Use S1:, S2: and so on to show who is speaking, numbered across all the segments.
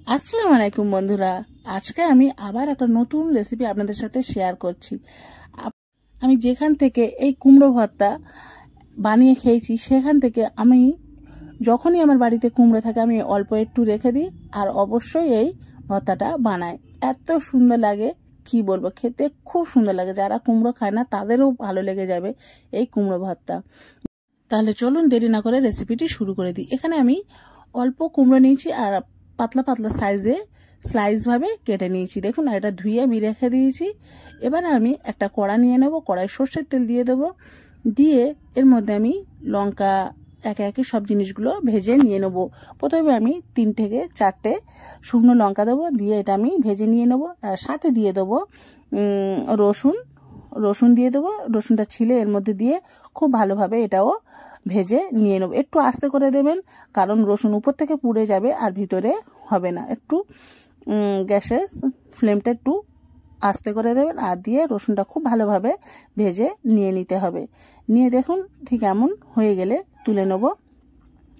S1: আসসালামু আলাইকুম বন্ধুরা, আজকে আমি আবার একটা নতুন রেসিপি আপনাদের সাথে শেয়ার করছি। আমি যেখান থেকে এই কুমড়ো ভর্তা বানিয়ে খেয়েছি সেখান থেকে আমি যখনই আমার বাড়িতে কুমড়ো থাকে আমি অল্প একটু রেখে দিই আর অবশ্যই এই ভর্তাটা বানাই। এত সুন্দর লাগে কি বলবো, খেতে খুব সুন্দর লাগে। যারা কুমড়ো খায় না তাদেরও ভালো লেগে যাবে এই কুমড়ো ভর্তা। তাহলে চলুন দেরি না করে রেসিপিটি শুরু করে দিই। এখানে আমি অল্প কুমড়ো নিয়েছি আর পাতলা পাতলা সাইজে স্লাইসভাবে কেটে নিয়েছি। দেখুন, এটা ধুয়ে আমি রেখে দিয়েছি। এবার আমি একটা কড়া নিয়ে নেব, কড়াই সর্ষের তেল দিয়ে দেবো, দিয়ে এর মধ্যে আমি লঙ্কা একে একে সব জিনিসগুলো ভেজে নিয়ে নেব। প্রথমে আমি 3 থেকে 4টে শুকনো লঙ্কা দেবো, দিয়ে এটা আমি ভেজে নিয়ে নেব। আর সাথে দিয়ে দেবো রসুন দিয়ে দেবো। রসুনটা ছিলে এর মধ্যে দিয়ে খুব ভালোভাবে এটাও ভেজে নিয়ে নেব। একটু আস্তে করে দেবেন, কারণ রসুন উপর থেকে পুড়ে যাবে আর ভিতরে হবে না। একটু গ্যাসের ফ্লেমটা একটু আস্তে করে দেবেন আর দিয়ে রসুনটা খুব ভালোভাবে ভেজে নিয়ে নিতে হবে। নিয়ে দেখুন ঠিক এমন হয়ে গেলে তুলে নেব।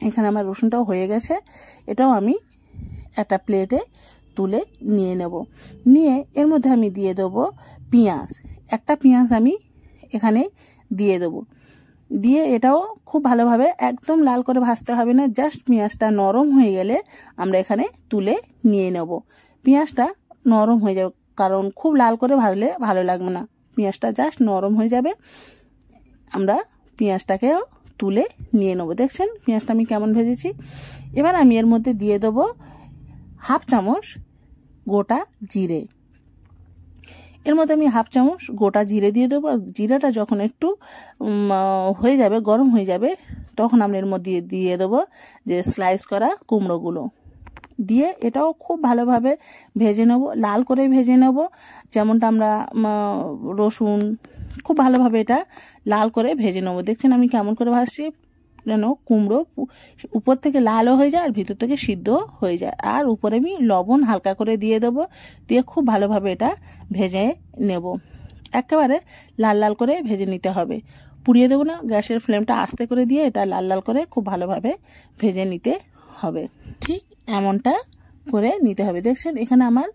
S1: এখানে আমার রসুনটাও হয়ে গেছে, এটাও আমি একটা প্লেটে তুলে নিয়ে নেব। নিয়ে এর মধ্যে আমি দিয়ে দেবো পেঁয়াজ। একটা পেঁয়াজ আমি এখানে দিয়ে দেবো, দিয়ে এটাও খুব ভালোভাবে একদম লাল করে ভাজতে হবে না, জাস্ট পেঁয়াজটা নরম হয়ে গেলে আমরা এখানে তুলে নিয়ে নেব। পেঁয়াজটা নরম হয়ে যাবে, কারণ খুব লাল করে ভাজলে ভালো লাগবে না। পেঁয়াজটা জাস্ট নরম হয়ে যাবে, আমরা পেঁয়াজটাকেও তুলে নিয়ে নেব। দেখছেন পেঁয়াজটা আমি কেমন ভেজেছি। এবার আমি এর মধ্যে দিয়ে দেবো 1/2 চামচ গোটা জিরে। এর মধ্যে আমি 1/2 চামচ গোটা জিরে দিয়ে দেবো। জিরাটা যখন একটু হয়ে যাবে, গরম হয়ে যাবে, তখন আমরা এর মধ্যে দিয়ে দেবো যে স্লাইস করা কুমড়োগুলো, দিয়ে এটাও খুব ভালোভাবে ভেজে নেব, লাল করে ভেজে নেব। যেমনটা আমরা রসুন খুব ভালোভাবে এটা লাল করে ভেজে নেব। দেখছেন আমি কেমন করে ভাজছি, যেন কুমড়ো উপর থেকে লালও হয়ে যায় আর ভিতর থেকে সিদ্ধ হয়ে যায়। আর উপরে আমি লবণ হালকা করে দিয়ে দেবো, দিয়ে খুব ভালোভাবে এটা ভেজে নেব। একেবারে লাল লাল করে ভেজে নিতে হবে, পুড়িয়ে দেবো না। গ্যাসের ফ্লেমটা আস্তে করে দিয়ে এটা লাল লাল করে খুব ভালোভাবে ভেজে নিতে হবে। ঠিক এমনটা করে নিতে হবে। দেখছেন এখানে আমার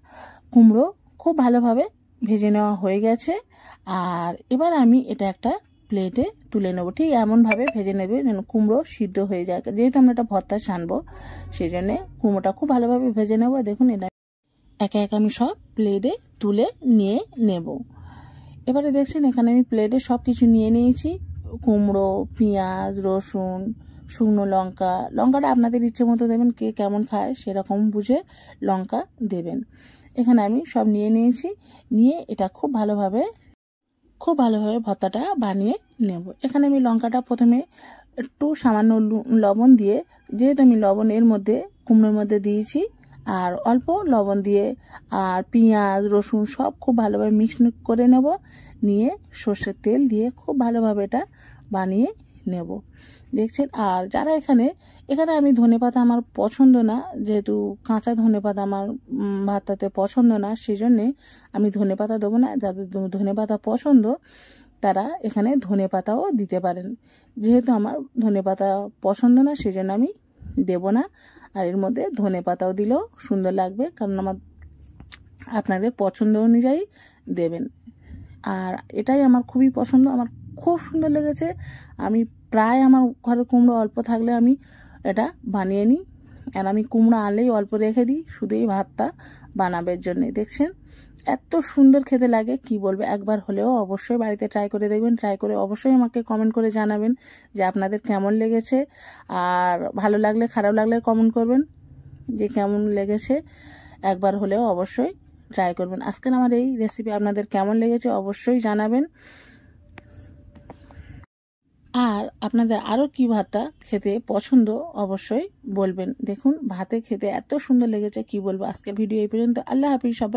S1: কুমড়ো খুব ভালোভাবে ভেজে নেওয়া হয়ে গেছে। আর এবার আমি এটা একটা প্লেটে তুলে নেব। ঠিক এমনভাবে ভেজে নেবে যেন কুমড়ো সিদ্ধ হয়ে যায়, যেহেতু আমরা এটা ভর্তা ছানবো সেই জন্যে কুমড়োটা খুব ভালোভাবে ভেজে নেব। দেখুন এটা একে একে আমি সব প্লেটে তুলে নিয়ে নেব। এবারে দেখছেন এখানে আমি প্লেটে সব কিছু নিয়ে নিয়েছি, কুমড়ো, পেঁয়াজ, রসুন, শুকনো লঙ্কা। লঙ্কাটা আপনাদের ইচ্ছে মতো দেবেন, কে কেমন খায় সেরকম বুঝে লঙ্কা দেবেন। এখানে আমি সব নিয়ে নিয়েছি, নিয়ে এটা খুব ভালোভাবে ভর্তাটা বানিয়ে নেব। এখানে আমি লঙ্কাটা প্রথমে একটু সামান্য লবণ দিয়ে, যেহেতু আমি লবণ এর মধ্যে কুমড়োর মধ্যে দিয়েছি, আর অল্প লবণ দিয়ে আর পেঁয়াজ রসুন সব খুব ভালোভাবে মিক্স করে নেব। নিয়ে সর্ষের তেল দিয়ে খুব ভালোভাবে এটা বানিয়ে নেব। দেখছেন, আর যারা এখানে আমি ধনেপাতা আমার পছন্দ না, যেহেতু কাঁচা ধনেপাতা আমার ভাতটাতে পছন্দ না, সেই জন্যে আমি ধনেপাতা দেবো না। যাদের ধনেপাতা পছন্দ তারা এখানে ধনেপাতাও দিতে পারেন। যেহেতু আমার ধনেপাতা পছন্দ না সেই জন্য আমি দেব না। আর এর মধ্যে ধনেপাতাও দিলেও সুন্দর লাগবে, কারণ আপনাদের পছন্দ অনুযায়ী দেবেন। আর এটাই আমার খুবই পছন্দ, আমার খুব সুন্দর লেগেছে। আমি প্রায় আমার ঘরে কুমড়ো অল্প থাকলে আমি এটা বানিয়ে নিই, আর আমি কুমড়ো আনলেই অল্প রেখে দিই শুধু এই ভাতটা বানাবার জন্যে। দেখছেন এত সুন্দর খেতে লাগে কি বলবো। একবার হলেও অবশ্যই বাড়িতে ট্রাই করে দেখবেন। ট্রাই করে অবশ্যই আমাকে কমেন্ট করে জানাবেন যে আপনাদের কেমন লেগেছে। আর ভালো লাগলে খারাপ লাগলে কমেন্ট করবেন যে কেমন লেগেছে। একবার হলেও অবশ্যই ট্রাই করবেন। আজকের আমার এই রেসিপি আপনাদের কেমন লেগেছে অবশ্যই জানাবেন। আর আপনাদের আরও কি ভাতটা খেতে পছন্দ অবশ্যই বলবেন। দেখুন ভাতে খেতে এত সুন্দর লেগেছে কি বলবো। আজকের ভিডিও এই পর্যন্ত। আল্লাহ হাফিজ সবাই।